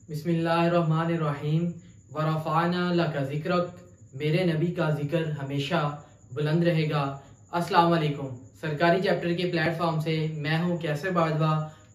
बिस्मिल्लाहिर्रहमानिर्रहीम वरफ़अना लका ज़िक्रक। मेरे नबी का जिक्र हमेशा बुलंद रहेगा। अस्सलाम वालेकुम। सरकारी चैप्टर के प्लेटफॉर्म से मैं हूं कैसर बाजवा,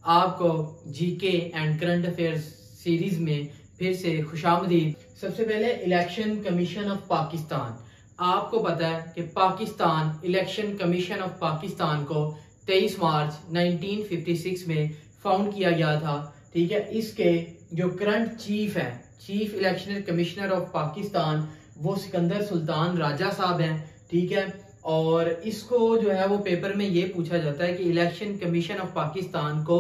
आपको GK and current affairs series में फिर से खुशामदीद। सबसे पहले इलेक्शन कमीशन ऑफ पाकिस्तान। आपको पता है कि Pakistan election commission of Pakistan को 23 मार्च 1956 में फाउंड किया गया था। ठीक है, इसके जो करंट चीफ है, chief election commissioner of Pakistan, वो सिकंदर सुल्तान राजा साहब हैं। ठीक है, और इसको जो है वो पेपर में ये पूछा जाता है कि इलेक्शन कमीशन ऑफ पाकिस्तान को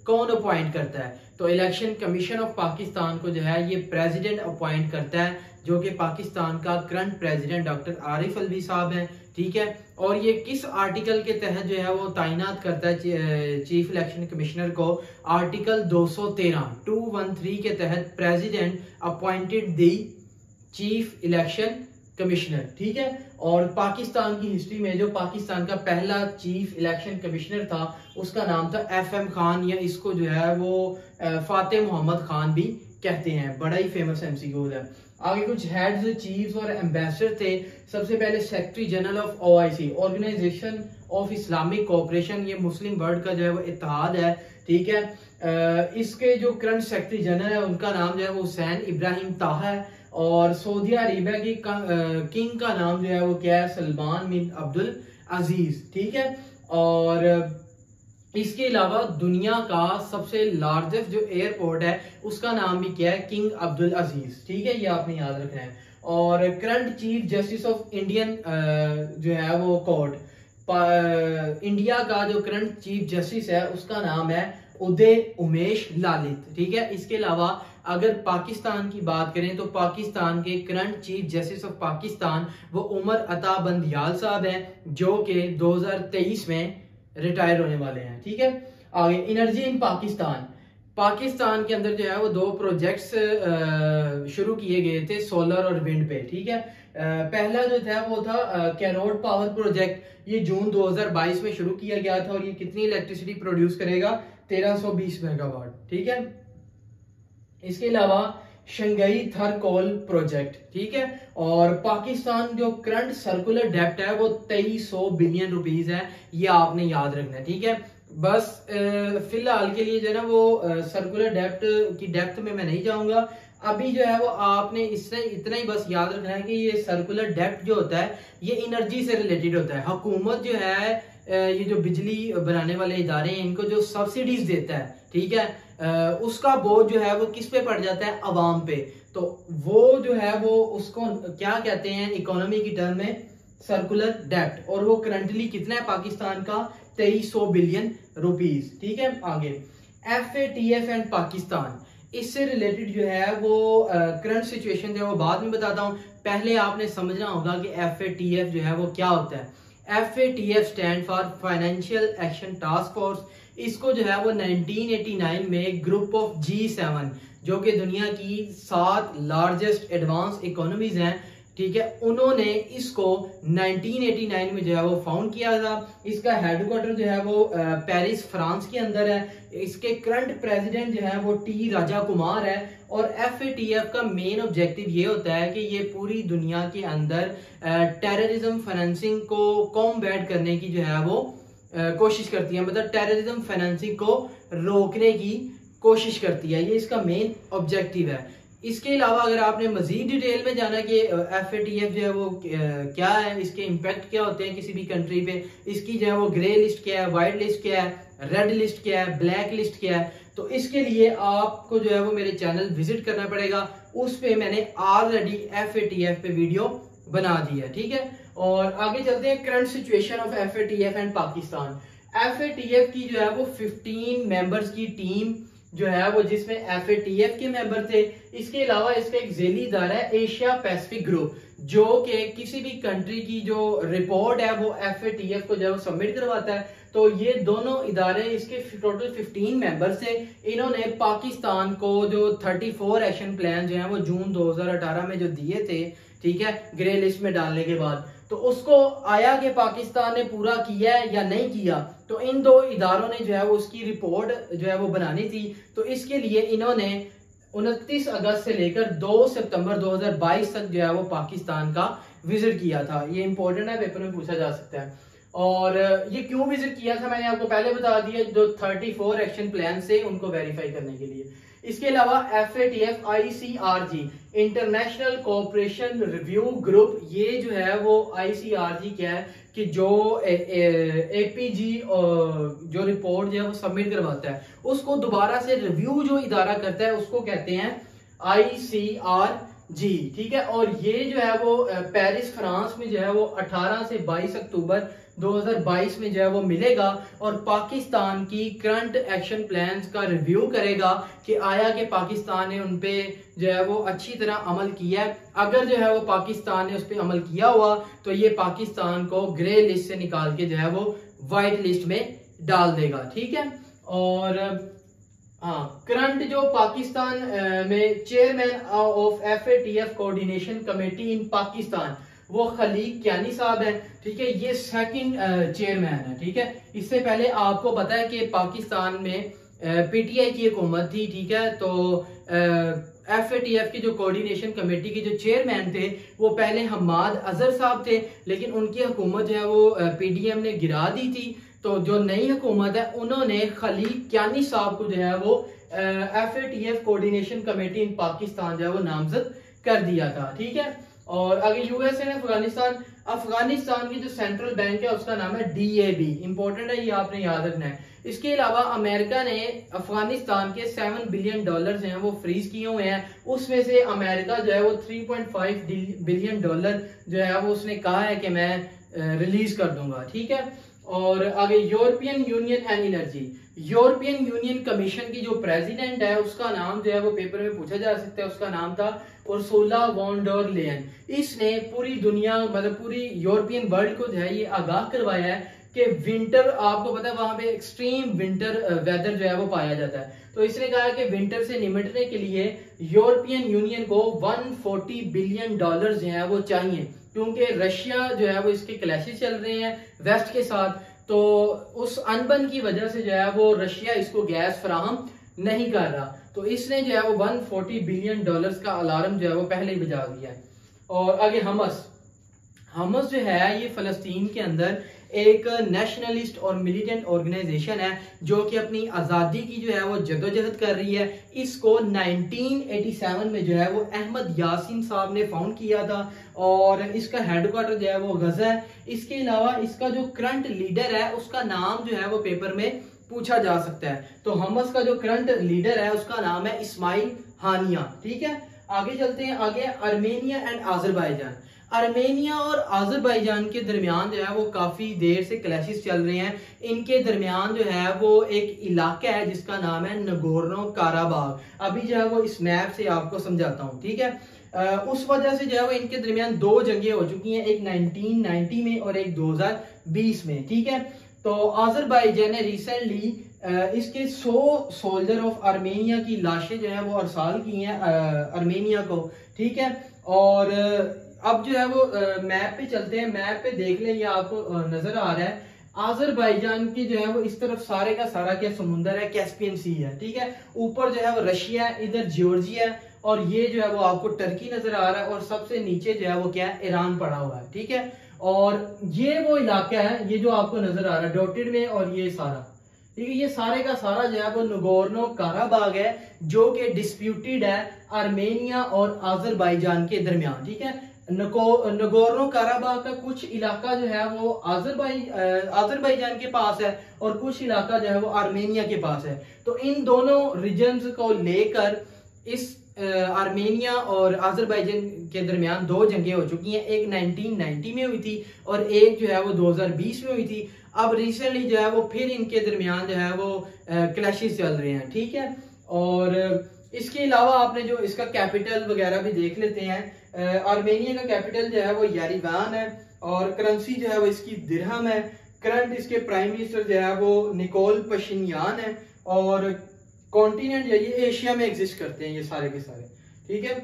कौन अपॉइंट करता है। तो इलेक्शन कमीशन ऑफ पाकिस्तान को जो है ये प्रेसिडेंट अपॉइंट करता है, जो कि पाकिस्तान का current president doctor Arif Alvi साहब हैं। ठीक है, और ये किस आर्टिकल के तहत जो है वो तैनात करता है चीफ इलेक्शन कमिश्नर को? आर्टिकल 213 के तहत president appointed the chief election commissioner. ठीक है, और पाकिस्तान की हिस्ट्री में जो पाकिस्तान का पहला चीफ इलेक्शन कमिश्नर था उसका नाम था FM खान, या इसको जो है वो फाते मोहम्मद खान भी कहते हैं। बड़ा ही फेमस MCQ है। आगे कुछ हेड्स, चीफ्स और एम्बेसडर थे। सबसे पहले secretary general of OIC, organisation of Islamic cooperation, ये मुस्लिम वर्ल्ड का जो है वो इत्तेहाद है। ठीक है, इसके जो करंट सेक्रेटरी जनरल है उनका नाम जो है वो हुसैन इब्राहिम ताहा है, और सऊदी अरेबिया की किंग का नाम जो है वो क्या है? सलमान बिन अब्दुल अजीज। ठीक है, और इसके अलावा दुनिया का सबसे लार्जेस्ट जो एयरपोर्ट है उसका नाम भी क्या है? किंग अब्दुल अजीज। ठीक है, ये आपने याद रखना है। और current chief justice of Indian जो है वो कोर्ट, इंडिया का जो करंट चीफ जस्टिस है उसका नाम है उदय उमेश लालित। ठीक है, इसके अलावा अगर पाकिस्तान की बात करें तो पाकिस्तान के current chief justice of Pakistan वो उमर अता बंदियाल साहब हैं, जो कि 2023 में रिटायर होने वाले हैं। ठीक है, आगे एनर्जी इन पाकिस्तान। पाकिस्तान के अंदर जो है वो 2 प्रोजेक्ट्स शुरू किए गए थे सोलर और विंड पे। ठीक है, पहला जो था वो था कैरोड पावर प्रोजेक्ट। ये जून 2022 में शुरू किया गया था, और ये कितनी इलेक्ट्रिसिटी प्रोड्यूस करेगा? 1320 मेगावाट। ठीक है, इसके अलावा शंघाई थर्मोकोल प्रोजेक्ट। ठीक है, और पाकिस्तान जो करंट सर्कुलर डेप्ट है वो 2300 बिलियन रुपीस है, ये आपने याद रखना है। ठीक है, बस फिलहाल के लिए जो है ना वो सर्कुलर डेप्ट की डेप्थ में मैं नहीं जाऊंगा। अभी जो है वो आपने इससे इतना ही बस याद रखना है कि ये सर्कुलर डेप्ट जो होता है ये एनर्जी से रिलेटेड होता है। हुकूमत जो है ये जो बिजली बनाने वाले इदारे हैं इनको जो सब्सिडीज देता है, ठीक है, उसका बोझ जो है वो किस पे पड़ जाता है? अवाम पे। तो वो जो है वो उसको क्या कहते हैं इकोनॉमी की टर्म में? सर्कुलर डेप्ट। और वो करंटली कितना है पाकिस्तान का? 2300 बिलियन रुपीस। ठीक है, आगे FATF एंड पाकिस्तान, इससे रिलेटेड जो है वो करंट सिचुएशन जो है वो बाद में बताता हूँ। पहले आपने समझना होगा कि FATF जो है वो क्या होता है। FATF stand for financial action task force. इसको जो है वो 1989 में ग्रुप ऑफ G7, जो कि दुनिया की 7 लार्जेस्ट एडवांस इकोनॉमीज हैं, ठीक है, उन्होंने इसको 1989 में जो है वो फाउंड किया था। इसका हेडक्वार्टर जो है वो पेरिस फ्रांस के अंदर है। इसके करंट प्रेसिडेंट जो है वो T राजा कुमार है। और FATF का मेन ऑब्जेक्टिव ये होता है कि ये पूरी दुनिया के अंदर टेररिज्म फाइनेंसिंग को कॉम्बैट करने की जो है वो कोशिश करती है, मतलब टेररिज्म फाइनेंसिंग को रोकने की कोशिश करती है। ये इसका मेन ऑब्जेक्टिव है। इसके अलावा अगर आपने मजीद डिटेल में जाना कि FATF जो है वो क्या है, इसके इम्पैक्ट क्या होते हैं किसी भी कंट्री पे, इसकी जो है वो ग्रे लिस्ट क्या है, व्हाइट लिस्ट क्या है, रेड लिस्ट क्या है, ब्लैक लिस्ट क्या है, तो इसके लिए आपको जो है वो मेरे चैनल विजिट करना पड़ेगा। उस पे मैंने ऑलरेडी FATF पे वीडियो बना दी है। ठीक है, और आगे चलते हैं current situation of FATF and Pakistan. FATF की जो है वो 15 मेंबर्स की टीम जो है वो, जिसमें FATF के मेंबर थे। इसके अलावा इसका एक झेली इदारा है एशिया पैसिफिक ग्रुप, जो कि किसी भी कंट्री की जो रिपोर्ट है वो FATF को जो है वो सबमिट करवाता है। तो ये दोनों इदारे, इसके टोटल 15 मेंबर्स थे। इन्होंने पाकिस्तान को जो 34 एक्शन प्लान जो है वो जून 2018 में जो दिए थे, ठीक है, ग्रे लिस्ट में डालने के बाद, तो उसको आया कि पाकिस्तान ने पूरा किया है या नहीं किया। तो इन 2 इदारों ने जो है वो उसकी रिपोर्ट जो है वो बनानी थी। तो इसके लिए इन्होंने 29 अगस्त से लेकर 2 सितंबर 2022 तक जो है वो पाकिस्तान का विजिट किया था। ये इंपॉर्टेंट है, पेपर में पूछा जा सकता है। और ये क्यों विजिट किया था मैंने आपको पहले बता दिया, जो 34 एक्शन प्लान से उनको वेरीफाई करने के लिए। इसके अलावा FATF ICRG international cooperation review group, ये जो है वो ICRG क्या है कि जो APG जो रिपोर्ट जो है वो सबमिट करवाता है उसको दोबारा से रिव्यू जो इदारा करता है उसको कहते हैं ICRG, ठीक है। और ये जो है वो पेरिस फ्रांस में जो है वो 18 से 22 अक्टूबर 2022 में जो है वो मिलेगा और पाकिस्तान की करंट एक्शन प्लान्स का रिव्यू करेगा कि आया कि पाकिस्तान ने उन पे जो है वो अच्छी तरह अमल किया है। अगर जो है वो पाकिस्तान ने उस पर अमल किया हुआ तो ये पाकिस्तान को ग्रे लिस्ट से निकाल के जो है वो व्हाइट लिस्ट में डाल देगा, ठीक है। और हाँ, करंट जो पाकिस्तान में chairman of FATF coordination committee in Pakistan वो खलीक कियानी साहब है, ठीक है। ये सेकंड चेयरमैन है, ठीक है। इससे पहले आपको पता है कि पाकिस्तान में PTI की हुकूमत थी, ठीक है। तो FATF की जो कोऑर्डिनेशन कमेटी के जो चेयरमैन थे वो पहले हमाद अजहर साहब थे, लेकिन उनकी हुकूमत जो है वो PDM ने गिरा दी थी। तो जो नई हुकूमत है उन्होंने खलीक कियानी साहब को जो है वो FATF coordination committee in Pakistan जो है वो नामजद कर दिया था, ठीक है। और आगे US है अफगानिस्तान की जो सेंट्रल बैंक है उसका नाम है DAB, इंपॉर्टेंट है, ये आपने याद रखना है। इसके अलावा अमेरिका ने अफगानिस्तान के $7 बिलियन जो हैं वो फ्रीज किए हुए हैं, उसमें से अमेरिका जो है वो $3.5 बिलियन जो है वो उसने कहा है कि मैं रिलीज कर दूंगा, ठीक है। और आगे European union and energy, European union commission की जो प्रेसिडेंट है उसका नाम जो है वो पेपर में पूछा जा सकता है, उसका नाम था उर्सुला वॉन डर लेयन। इसने पूरी दुनिया मतलब पूरी यूरोपियन वर्ल्ड को जो है ये आगाह करवाया है कि विंटर, आपको पता है वहां पे एक्सट्रीम विंटर वेदर जो है वो पाया जाता है। तो इसने कहा कि विंटर से निपटने के लिए यूरोपियन यूनियन को $140 बिलियन जो है वो चाहिए, क्योंकि रशिया जो है वो इसके क्लैशेस चल रहे हैं वेस्ट के साथ। तो उस अनबन की वजह से जो है वो रशिया इसको गैस फराहम नहीं कर रहा, तो इसने जो है वो $140 बिलियन का अलार्म जो है वो पहले ही बजा दिया है। और आगे हमस जो है ये फलस्तीन के अंदर एक नेशनलिस्ट और मिलिटेंट ऑर्गेनाइजेशन है जो कि अपनी आज़ादी की जो है वो जदोजहद कर रही है। इसको 1987 में जो है वो अहमद यासीन साहब ने फाउंड किया था और इसका हेडक्वार्टर जो है वो गजा है। इसके अलावा इसका जो करंट लीडर है उसका नाम जो है वो पेपर में पूछा जा सकता है। तो हमस का जो करंट लीडर है उसका नाम है इस्माइल हानिया, ठीक है। आगे चलते हैं, आगे आर्मेनिया एंड आज़रबाईजान। आर्मेनिया और आज़रबाईजान के दरमियान जो है वो काफी देर से क्लैशेस चल रहे हैं। इनके दरमियान जो है वो एक इलाका है जिसका नाम है नगोर्नो काराबाग। अभी जो है वो इस मैप से आपको समझाता हूँ, ठीक है। उस वजह से जो है वो इनके दरमियान 2 जंगें हो चुकी हैं, एक 1990 में और एक 2020 में, ठीक है। तो आज़रबाईजान ने रिसेंटली इसके 100 सोल्जर ऑफ आर्मेनिया की लाशें जो है वो अरसाल की हैं आर्मेनिया को, ठीक है। और अब जो है वो मैप पे चलते हैं, मैप पे देख लें, ये आपको नजर आ रहा है आज़रबाईजान की जो है वो इस तरफ सारे का सारा क्या समुंदर है, कैस्पियन सी है, ठीक है। ऊपर जो है वो रशिया है, इधर जॉर्जिया है और ये जो है वो आपको टर्की नजर आ रहा है और सबसे नीचे जो है वो क्या है, ईरान पड़ा हुआ है, ठीक है। और ये वो इलाका है, ये जो आपको नजर आ रहा है डॉटेड में, और ये सारा, ठीक है, ये सारे का सारा जो है वो नगोर्नो काराबाग है जो कि डिस्प्यूटेड है आर्मेनिया और आज़रबाईजान के दरमियान, ठीक है। नगोर्नो काराबाग का कुछ इलाका जो है वो आज़रबाईजान के पास है और कुछ इलाका जो है वो आर्मेनिया के पास है। तो इन दोनों रीजन्स को लेकर इस आर्मेनिया और आज़रबाईजान के दरमियान 2 जंगें हो चुकी हैं, एक 1990 में हुई थी और एक जो है वो 2020 में हुई थी। अब रिसेंटली जो है वो फिर इनके दरमियान जो है वो क्लैशेस चल रहे हैं, ठीक है। और इसके अलावा आपने जो इसका कैपिटल वगैरह भी देख लेते हैं। आर्मेनिया का कैपिटल जो है वो येरेवान है और करेंसी जो है वो इसकी दिरहम है। करंट इसके प्राइम मिनिस्टर जो है वो निकोल पशिन्यान है और कॉन्टिनेंट ये एशिया में एग्जिस्ट करते हैं ये सारे के सारे, ठीक है।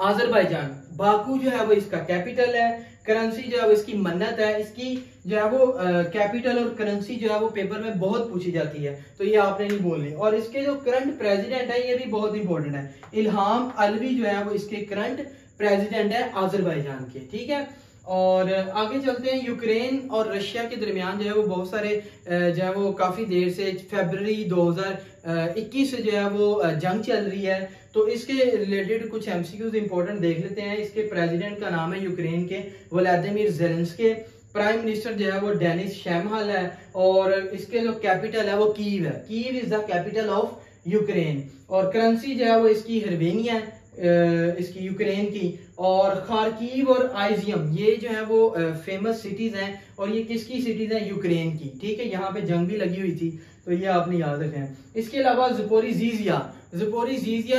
आज़रबाईजान बाकू जो है वो इसका कैपिटल है। करेंसी जो है वो इसकी मन्नत है, इसकी जो है वो कैपिटल और करेंसी जो है वो पेपर में बहुत पूछी जाती है, तो ये आपने नहीं बोलनी। और इसके जो करंट प्रेसिडेंट है ये भी बहुत इंपॉर्टेंट है, इल्हाम अलवी जो है वो इसके करंट प्रेसिडेंट है आजरबाईजान के, ठीक है। और आगे चलते हैं, यूक्रेन और रशिया के दरमियान जो है वो बहुत सारे जो है वो काफी देर से फरवरी 2021 से जो है वो जंग चल रही है, तो इसके रिलेटेड कुछ एमसीक्यूज इंपॉर्टेंट देख लेते हैं। इसके प्रेसिडेंट का नाम है यूक्रेन के व्लादिमीर ज़ेलेंस्की, प्राइम मिनिस्टर जो है वो डेनिस शमहाल है, और इसके जो कैपिटल है वो कीव है, Kyiv is the capital of Ukraine. और करेंसी जो है वो इसकी हर्वेनिया है, इसकी यूक्रेन की। और खार्किव और आइजियम ये जो है वो फेमस सिटीज हैं, और ये किसकी सिटीज हैं? यूक्रेन की, ठीक है। यहाँ पे जंग भी लगी हुई थी, तो ये आपने याद रखें। इसके अलावा ज़पोरिज़िया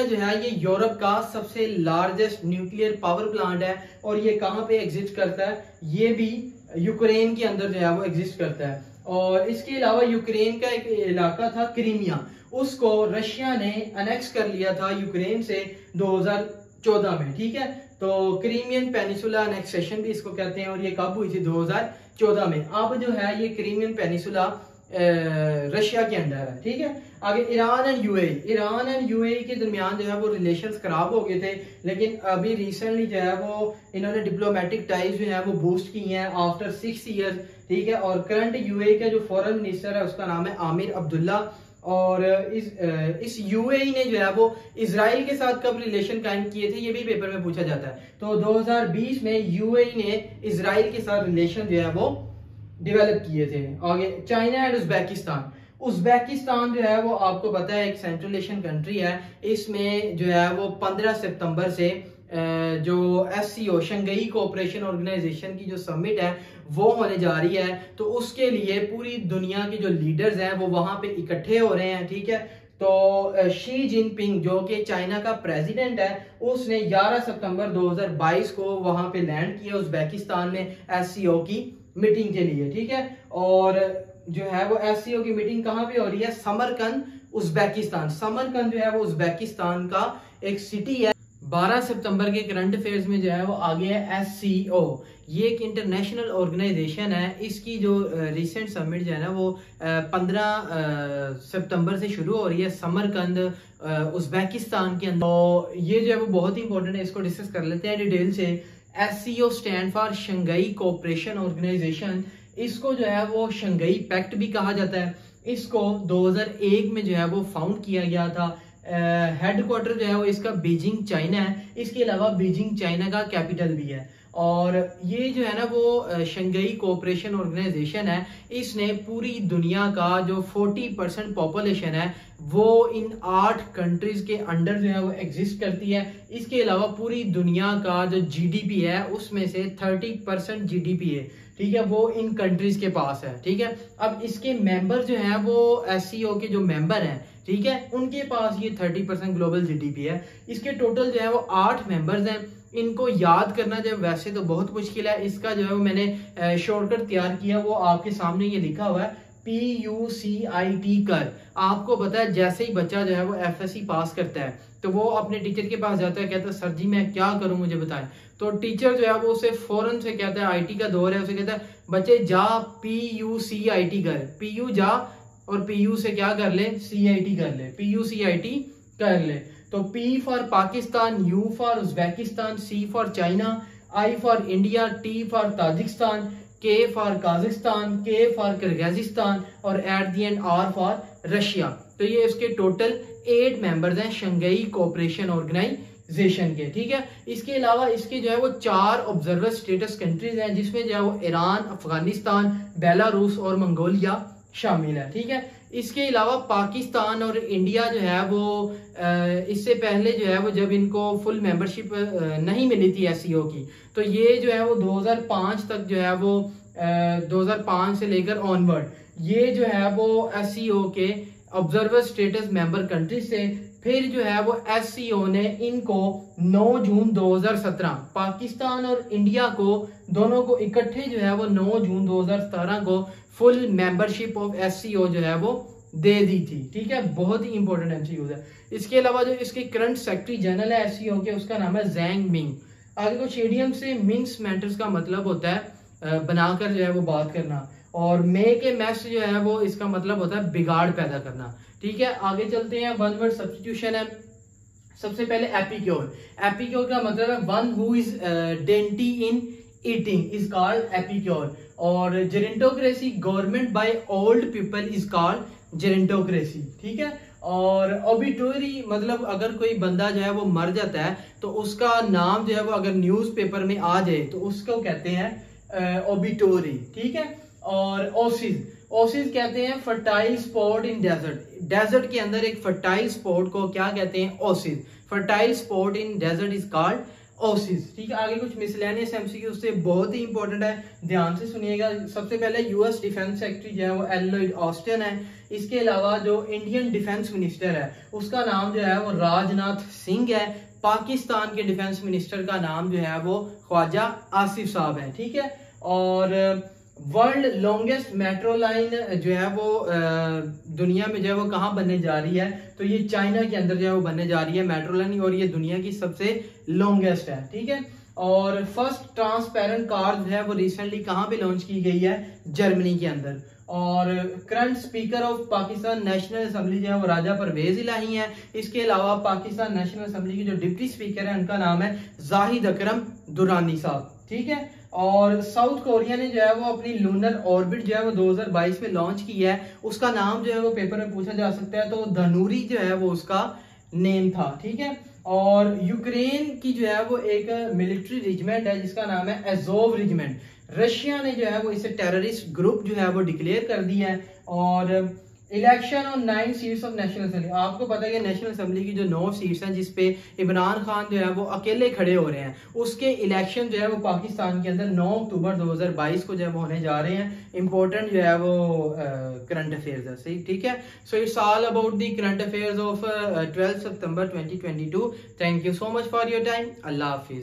जो है ये यूरोप का सबसे लार्जेस्ट न्यूक्लियर पावर प्लांट है, और ये कहाँ पे एग्जिस्ट करता है? ये भी यूक्रेन के अंदर जो है वो एग्जिस्ट करता है। और इसके अलावा यूक्रेन का एक इलाका था क्रीमिया, उसको रशिया ने अनेक्स कर लिया था यूक्रेन से 2014 में, ठीक है। तो क्रीमियन पेनिसुला अनेक्सेशन भी इसको कहते हैं, और ये कब हुई थी? 2014 में। अब जो है ये क्रीमियन पेनिसुला रशिया के अंडर है, ठीक है। आगे ईरान एंड यूएई के दरमियान जो है वो रिलेशंस खराब हो गए थे, लेकिन अभी रिसेंटली जो है वो इन्होंने डिप्लोमेटिक टाइज जो है वो बूस्ट की हैं आफ्टर 6 ईयर्स, ठीक है। और करंट यूएई का जो फॉरेन मिनिस्टर है उसका नाम है आमिर अब्दुल्ला। और इस यूएई ने जो है वो इजराइल के साथ कब रिलेशन कायम किए थे, ये भी पेपर में पूछा जाता है। तो 2020 में यूएई ने इजराइल के साथ रिलेशन जो है वो डेवलप किए थे। आगे चाइना एंड उज्बेकिस्तान जो है वो आपको पता है एक सेंट्रल एशियन कंट्री है। इसमें जो है वो 15 सितंबर से जो SCO शंघाई कोऑपरेशन ऑर्गेनाइजेशन की जो समिट है वो होने जा रही है, तो उसके लिए पूरी दुनिया के जो लीडर्स हैं वो वहां पे इकट्ठे हो रहे हैं, ठीक है। तो शी जिनपिंग जो कि चाइना का प्रेसिडेंट है, उसने 11 सितंबर 2022 को वहां पे लैंड किया उज्बेकिस्तान में SCO की मीटिंग के लिए, ठीक है। और जो है वो SCO की मीटिंग कहाँ पे हो रही है? समरकंद, उज्बेकिस्तान। समरकंद जो है वो उज्बेकिस्तान का एक सिटी है। 12 सितंबर के करंट अफेयर्स में जो है वो आगे है SCO, ये एक इंटरनेशनल ऑर्गेनाइजेशन है। इसकी जो रिसेंट समिट जो है ना वो 15 सितंबर से शुरू हो रही है समरकंद उज्बेकिस्तान के अंदर। तो ये जो है वो बहुत ही इंपॉर्टेंट है, इसको डिस्कस कर लेते हैं डिटेल से। SCO stand for Shanghai cooperation organisation, इसको जो है वो शंघाई पैक्ट भी कहा जाता है। इसको 2001 में जो है वो फाउंड किया गया था। हेडक्वार्टर जो है वो इसका बीजिंग चाइना है, इसके अलावा बीजिंग चाइना का कैपिटल भी है। और ये जो है ना वो शंघाई कोऑपरेशन ऑर्गेनाइजेशन है, इसने पूरी दुनिया का जो 40% पॉपुलेशन है वो इन 8 कंट्रीज के अंडर जो है वो एग्जिस्ट करती है। इसके अलावा पूरी दुनिया का जो GDP है उसमें से 30% GDP है, ठीक है, वो इन कंट्रीज के पास है, ठीक है। अब इसके मेंबर जो है वो SCO के जो मेंबर हैं, ठीक है, उनके पास ये 30% ग्लोबल GDP है। इसके टोटल जो है वो 8 मेंबर्स हैं। इनको याद करना जो वैसे तो बहुत मुश्किल है, इसका जो है वो मैंने शॉर्टकट तैयार किया, वो आपके सामने ये लिखा हुआ है PUCIT कर। आपको पता है जैसे ही बच्चा जो है वो FSC पास करता है तो वो अपने टीचर के पास जाता है, कहता है सर जी मैं क्या करूं मुझे बताएं। तो टीचर जो है वो उसे फौरन से कहता है, IT का दौर है, उसे कहता है बच्चे जा PUCIT कर, PU जा और PU से क्या कर ले? CIT कर ले, PUCIT कर ले। तो P for Pakistan, U for Uzbekistan, C for China, I for India, T for Tajikistan, K for Kazakhstan, K for Kyrgyzstan और at the end R for Russia. तो ये इसके टोटल 8 मेंबर्स हैं शंघाई कोऑपरेशन ऑर्गेनाइजेशन के, ठीक है। इसके अलावा इसके जो है वो 4 ऑब्जर्वर स्टेटस कंट्रीज हैं, जिसमें जो है वो ईरान, अफगानिस्तान, बेलारूस और मंगोलिया शामिल है, ठीक है। इसके अलावा पाकिस्तान और इंडिया जो है वो इससे पहले जो है वो जब इनको फुल मेंबरशिप नहीं मिली थी SCO की, तो ये जो है वो 2005 तक जो है वो 2005 से लेकर ऑनवर्ड ये जो है वो SCO के ऑब्जर्वर स्टेटस मेंबर कंट्रीज से। फिर जो है वो SCO ने इनको 9 जून 2017 पाकिस्तान और इंडिया को दोनों को इकट्ठे जो है वो 9 जून 2017 को फुल मेंबरशिप ऑफ SCO जो है वो दे दी थी, ठीक है। बहुत ही इंपॉर्टेंट MCQ है। इसके अलावा जो इसके करंट सेक्रेटरी जनरल है SCO के, उसका नाम है जैंग मिंग। आगे कुछ इडियम से मिन्स मैटर्स का मतलब होता है बनाकर जो है वो बात करना, और मेक ए मैस जो है वो इसका मतलब होता है बिगाड़ पैदा करना। ठीक है, आगे चलते हैं। वन वर्ड सब्स्टिट्यूशन है। सबसे पहले एपिक्योर। एपिक्योर का मतलब है one who is dainty in eating is called epicure. और gerontocracy, government by old people is called gerontocracy. ठीक है, और ओबिटोरी मतलब अगर कोई बंदा जो है वो मर जाता है तो उसका नाम जो है वो अगर न्यूज़पेपर में आ जाए तो उसको कहते हैं ओबिटोरी। ठीक है, और ओसिस, ओसिस कहते हैं fertile spot in desert. Desert के अंदर एक फर्टाइल स्पॉट को क्या कहते हैं? Oasis. Fertile spot in desert is called oasis. ठीक है, आगे कुछ मिसलेनियस एमसीक्यू से बहुत ही इंपॉर्टेंट है, ध्यान से सुनिएगा। सबसे पहले यूएस डिफेंस सेक्रेटरी जो है वो एलॉयड ऑस्टिन है। इसके अलावा जो इंडियन डिफेंस मिनिस्टर है उसका नाम जो है वो राजनाथ सिंह है। पाकिस्तान के डिफेंस मिनिस्टर का नाम जो है वो ख्वाजा आसिफ साहब है। ठीक है, और वर्ल्ड लॉन्गेस्ट मेट्रो लाइन जो है वो दुनिया में जो है वो कहाँ बनने जा रही है? तो ये चाइना के अंदर जो है वो बनने जा रही है मेट्रो लाइन, और ये दुनिया की सबसे लॉन्गेस्ट है। ठीक है, और फर्स्ट ट्रांसपेरेंट कार जो है वो रिसेंटली कहाँ पे लॉन्च की गई है? जर्मनी के अंदर। और current speaker of Pakistan national assembly जो है वो राजा परवेज इलाही है। इसके अलावा पाकिस्तान नेशनल असेंबली के जो डिप्टी स्पीकर है उनका नाम है जाहिद अकरम दुरानी साहब। ठीक है, और साउथ कोरिया ने जो है वो अपनी लूनर ऑर्बिट जो है वो 2022 में लॉन्च की है। उसका नाम जो है वो पेपर में पूछा जा सकता है, तो धनुरी जो है वो उसका नेम था। ठीक है, और यूक्रेन की जो है वो एक मिलिट्री रेजिमेंट है जिसका नाम है एजोव रेजिमेंट। रशिया ने जो है वो इसे टेररिस्ट ग्रुप जो है वो डिक्लेयर कर दिया है। और election on 9 seats of national assembly, आपको पता है कि नेशनल असेंबली की जो 9 सीट्स हैं जिसपे इमरान खान जो है वो अकेले खड़े हो रहे हैं, उसके इलेक्शन जो है वो पाकिस्तान के अंदर 9 अक्टूबर 2022 को जो है वो होने जा रहे हैं। इंपॉर्टेंट जो है वो करंट अफेयर्स है। सही, ठीक है, so it's all about the current affairs of 12 September 2022। Thank you so much for your time. Allah Hafiz.